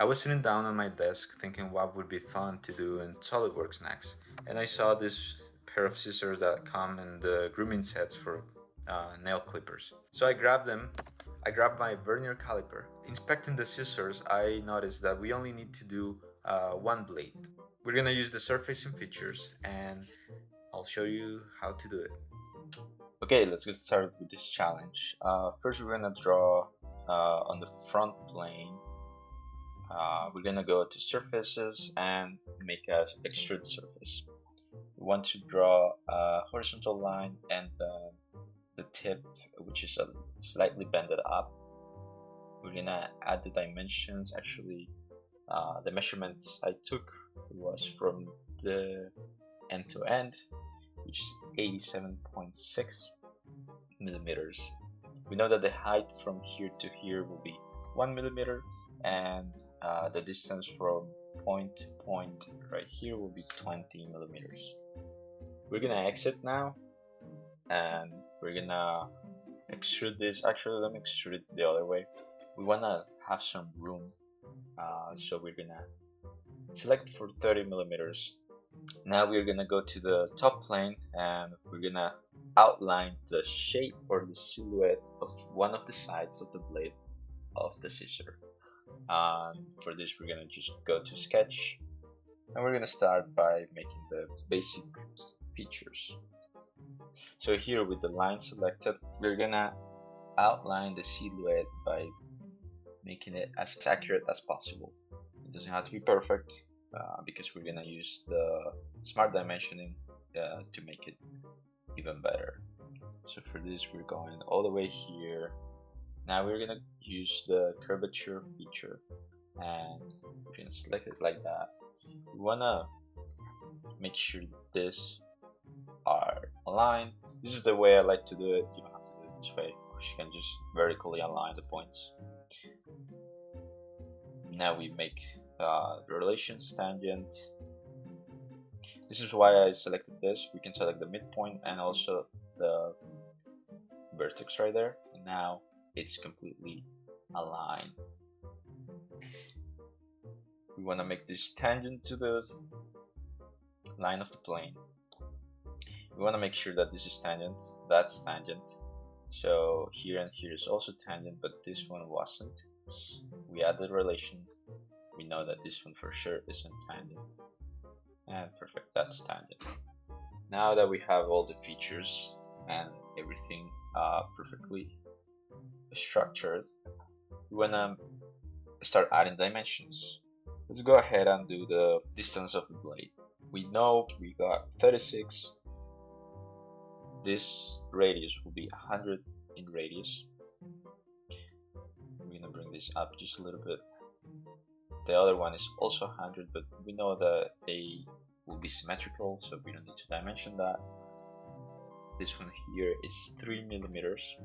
I was sitting down on my desk thinking what would be fun to do in SolidWorks next, and I saw this pair of scissors that come in the grooming sets for nail clippers. So I grabbed them. I grabbed my vernier caliper. Inspecting the scissors, I noticed that we only need to do one blade. We're gonna use the surfacing features, and I'll show you how to do it. Okay, let's get started with this challenge. First, we're gonna draw on the front plane. We're gonna go to surfaces and make a extrude surface. We want to draw a horizontal line and the tip, which is slightly bended up. We're gonna add the dimensions. Actually, the measurements I took was from the end to end, which is 87.6 millimeters. We know that the height from here to here will be 1 millimeter, and the distance from point to point right here will be 20 millimeters. We're gonna exit now, and we're gonna extrude this. Actually, let me extrude it the other way. We wanna have some room, so we're gonna select for 30 millimeters. Now we're gonna go to the top plane and we're gonna outline the shape or the silhouette of one of the sides of the blade of the scissor. For this, we're gonna just go to sketch, and we're gonna start by making the basic features. So here with the line selected, we're gonna outline the silhouette by making it as accurate as possible. It doesn't have to be perfect because we're gonna use the smart dimensioning to make it even better. So for this, we're going all the way here. Now we're gonna use the curvature feature, and we're gonna select it like that. We wanna make sure that this are aligned. This is the way I like to do it. You don't have to do it this way. Of course, you can just vertically align the points. Now we make the relations tangent. This is why I selected this. We can select the midpoint and also the vertex right there. And now it's completely aligned. We want to make this tangent to the line of the plane. We want to make sure that this is tangent, that's tangent. So here and here is also tangent, but this one wasn't. We added relation. We know that this one for sure isn't tangent. And perfect, that's tangent. Now that we have all the features and everything perfectly structured, we wanna start adding dimensions. Let's go ahead and do the distance of the blade. We know we got 36. This radius will be 100 in radius. We're gonna bring this up just a little bit. The other one is also 100, but we know that they will be symmetrical, so we don't need to dimension that. This one here is 3 millimeters.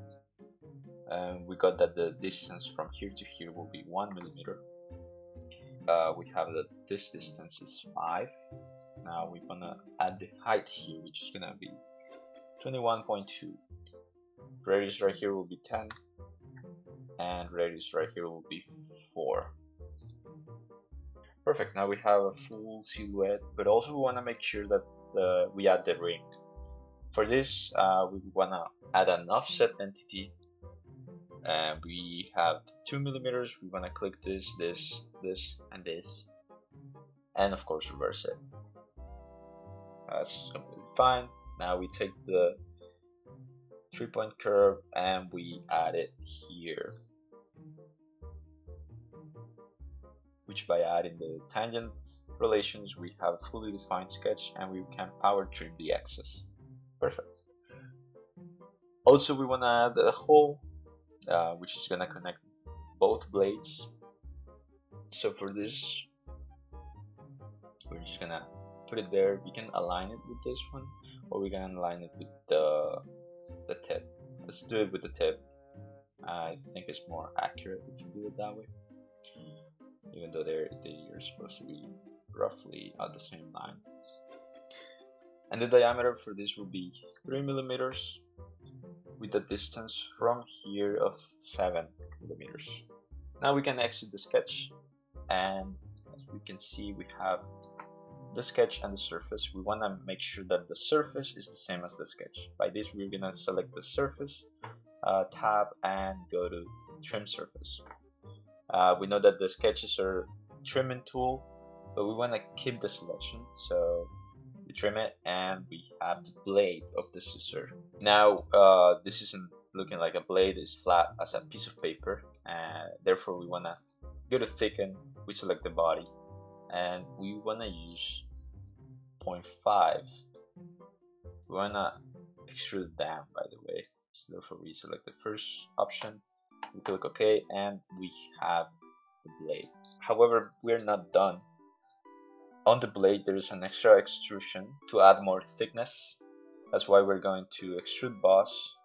We got that the distance from here to here will be 1 millimeter. We have that this distance is 5. Now we're gonna add the height here, which is gonna be 21.2. Radius right here will be 10, and radius right here will be 4. Perfect. Now we have a full silhouette, but also we want to make sure that we add the ring. For this, we want to add an offset entity, and we have 2 millimeters. We want to click this, this, this, and this, and of course reverse it. That's completely fine. Now we take the 3-point curve and we add it here, which by adding the tangent relations, we have a fully defined sketch and we can power trim the axis. Perfect. Also, we want to add a hole, which is going to connect both blades. So for this, we're just going to put it there. We can align it with this one, or we can align it with the tip. Let's do it with the tip. I think it's more accurate if you do it that way, even though they are supposed to be roughly at the same line. And the diameter for this will be 3 millimeters with a distance from here of 7 millimeters. Now we can exit the sketch. and as we can see, we have the sketch and the surface. We want to make sure that the surface is the same as the sketch. By this, we're going to select the surface tab and go to trim surface. We know that the sketches are trimming tool, but we want to keep the selection, so we trim it and we have the blade of the scissor. Now this isn't looking like a blade, it's flat as a piece of paper, and therefore we want to go to thicken. We select the body and we want to use 0.5. we want to extrude down, by the way, so therefore we select the first option, we click OK, and we have the blade. However, we're not done. On the blade there is an extra extrusion to add more thickness. That's why we're going to extrude boss.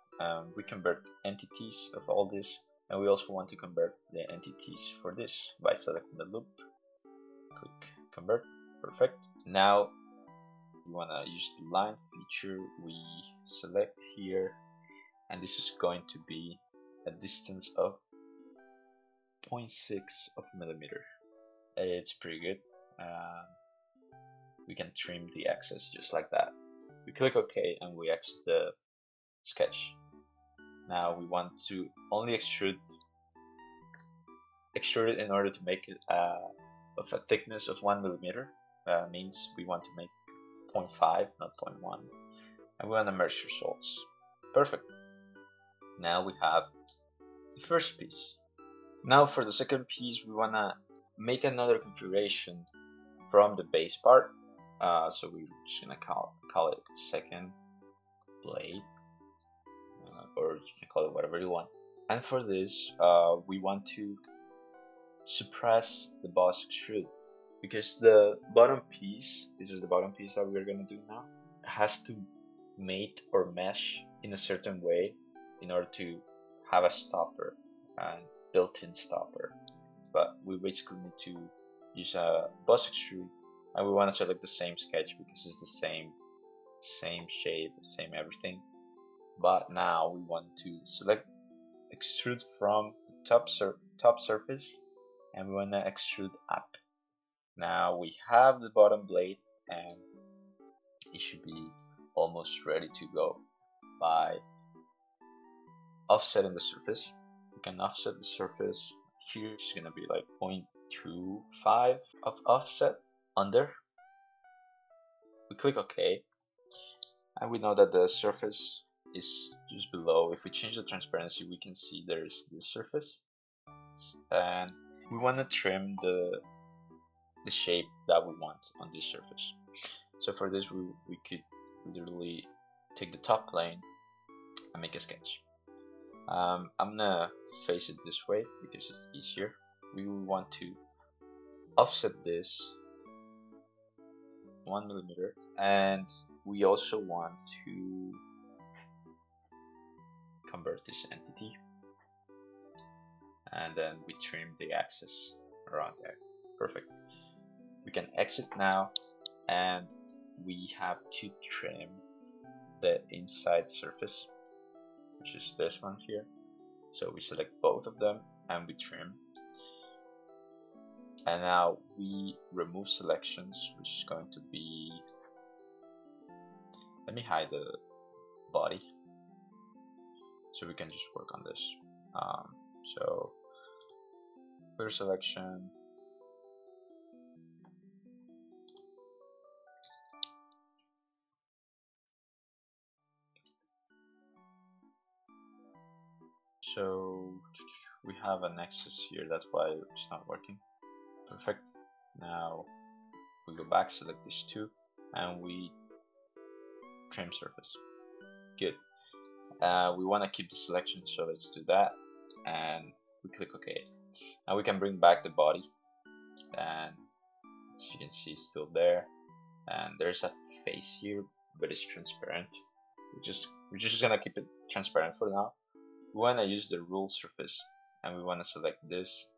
We convert entities of all this, and we also want to convert the entities for this by selecting the loop, click convert. Perfect. Now we want to use the line feature. We select here, and this is going to be a distance of 0.6 of millimeter. It's pretty good. We can trim the excess just like that. We click OK and we exit the sketch. Now we want to only extrude it in order to make it of a thickness of 1 millimeter. Means we want to make 0.5, not 0.1, and we want to merge results. Perfect. Now we have the first piece. Now for the second piece, we want to make another configuration from the base part. So we're just gonna call it second blade, or you can call it whatever you want. And for this, we want to suppress the boss extrude, because the bottom piece, this is the bottom piece that we're gonna do now, has to mate or mesh in a certain way in order to have a stopper, a built-in stopper. But we basically need to use a boss extrude, and we want to select the same sketch because it's the same shape, same everything. But now we want to select extrude from the top surface, and we want to extrude up. Now we have the bottom blade, and it should be almost ready to go. By offsetting the surface, we can offset the surface. Here it's gonna be like 0.25 of offset under. We click OK, and we know that the surface is just below. If we change the transparency, we can see there's the surface, and we want to trim the shape that we want on this surface. So for this, we could literally take the top plane and make a sketch. I'm gonna face it this way because it's easier. We will want to offset this 1 millimeter, and we also want to convert this entity, and then we trim the axis around there. Perfect. We can exit now, and we have to trim the inside surface, which is this one here. So we select both of them and we trim. And now we remove selections, which is going to be, let me hide the body so we can just work on this. So clear selection, so we have an excess here, that's why it's not working. Perfect. Now we go back, select these two, and we trim surface. Good. We want to keep the selection, so let's do that, and we click OK. Now we can bring back the body, and as you can see, it's still there, and there's a face here, but it's transparent. We're just gonna keep it transparent for now. We want to use the rule surface, and we want to select this,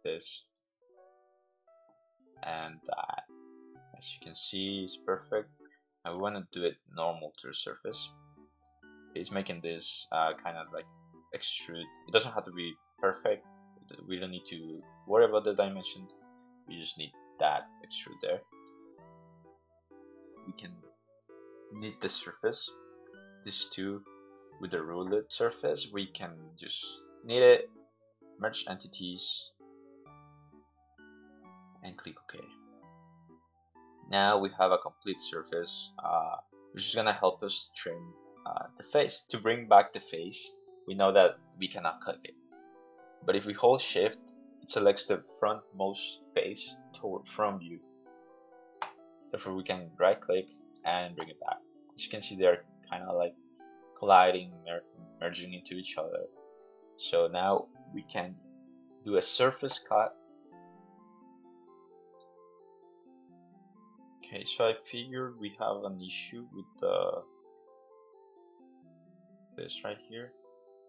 and that. As you can see, it's perfect, and we want to do it normal to the surface. It's making this kind of like extrude. It doesn't have to be perfect. We don't need to worry about the dimension. we just need that extrude there. We can knead the surface, these two with the ruled surface. We can just knead it, merge entities, and click OK. Now we have a complete surface, which is gonna help us trim the face. To bring back the face, we know that we cannot click it, but if we hold Shift, it selects the frontmost face from view. Therefore, we can right click and bring it back. As you can see, they're kind of like colliding, merging into each other. So now we can do a surface cut. Okay, so I figured we have an issue with this right here.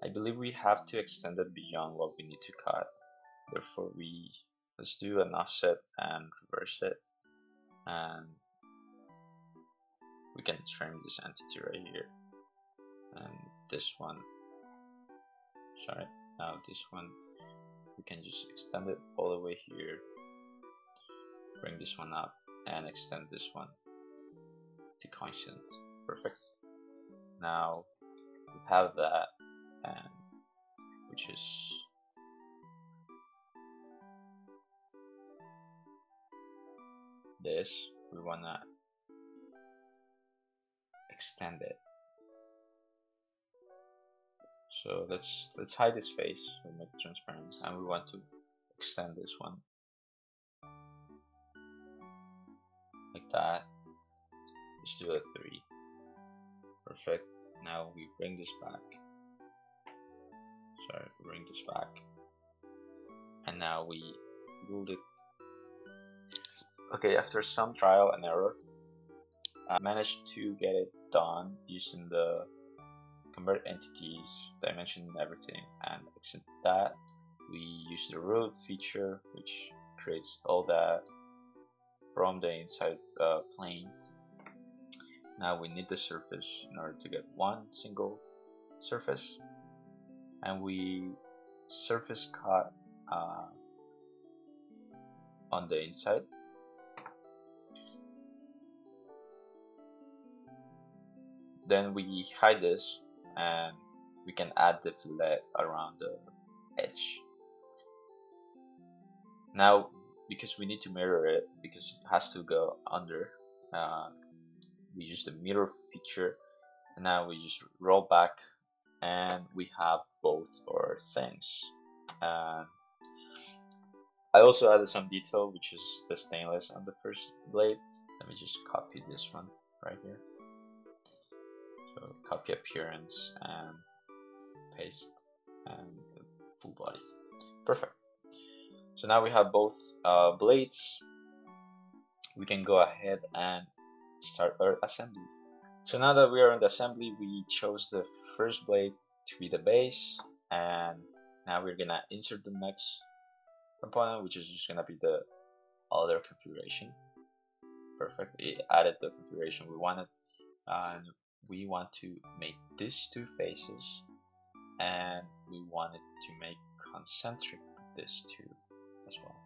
I believe we have to extend it beyond what we need to cut. Therefore, let's do an offset and reverse it, and we can trim this entity right here, and this one. Sorry, now this one we can just extend it all the way here, bring this one up, and extend this one to constant. Perfect. Now we have that, and which is this. We wanna extend it. So let's hide this face, we'll make it transparent, and we want to extend this one like that. Let's do a 3. Perfect. Now we bring this back. Sorry, bring this back, and now we ruled it. Okay, after some trial and error, I managed to get it done using the convert entities, dimension, and everything, and exit that. We use the root feature, which creates all that from the inside plane. Now we need the surface in order to get one single surface, and we surface cut on the inside. Then we hide this, and we can add the fillet around the edge. Now, because we need to mirror it, because it has to go under, we use the mirror feature, and now we just roll back, and we have both our things. And I also added some detail, which is the stainless on the first blade. Let me just copy this one right here. So copy appearance and paste, and the full body. Perfect. So now we have both blades. We can go ahead and start our assembly. So now that we are in the assembly, we chose the first blade to be the base, and now we're gonna insert the next component, which is just gonna be the other configuration. Perfect. It added the configuration we wanted, and we want to make these two faces, and we wanted to make concentric with this two as well.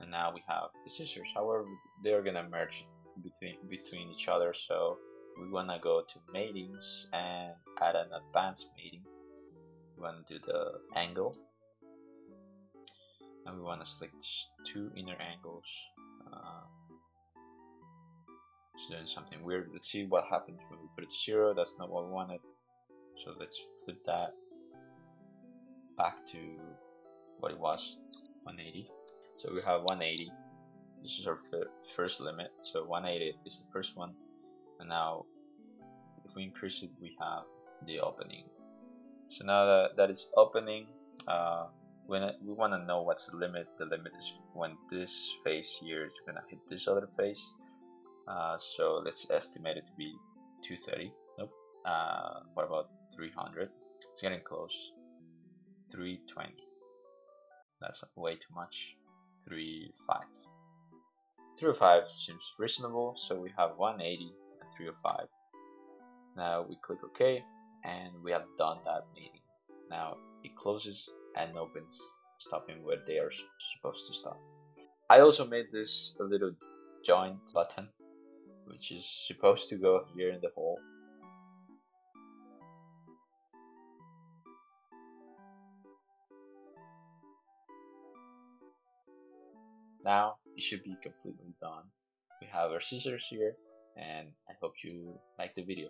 And now we have the scissors. However, they're gonna merge between each other, so we wanna go to matings and add an advanced mating. We wanna do the angle, and we wanna select these two inner angles. It's doing something weird. Let's see what happens when we put it to 0. That's not what we wanted. So let's flip that back to what it was, 180. So we have 180. This is our first limit. So 180 is the first one. And now if we increase it, we have the opening. So now that it's opening, when we want to know what's the limit is when this face here is going to hit this other face. So let's estimate it to be 230. Nope. What about 300? It's getting close. 320. That's way too much. 305. 305 seems reasonable, so we have 180 and 305. Now we click OK, and we have done that mating. Now it closes and opens, stopping where they are supposed to stop. I also made this a little joint button, which is supposed to go here in the hole. Now it should be completely done. We have our scissors here, and I hope you like the video.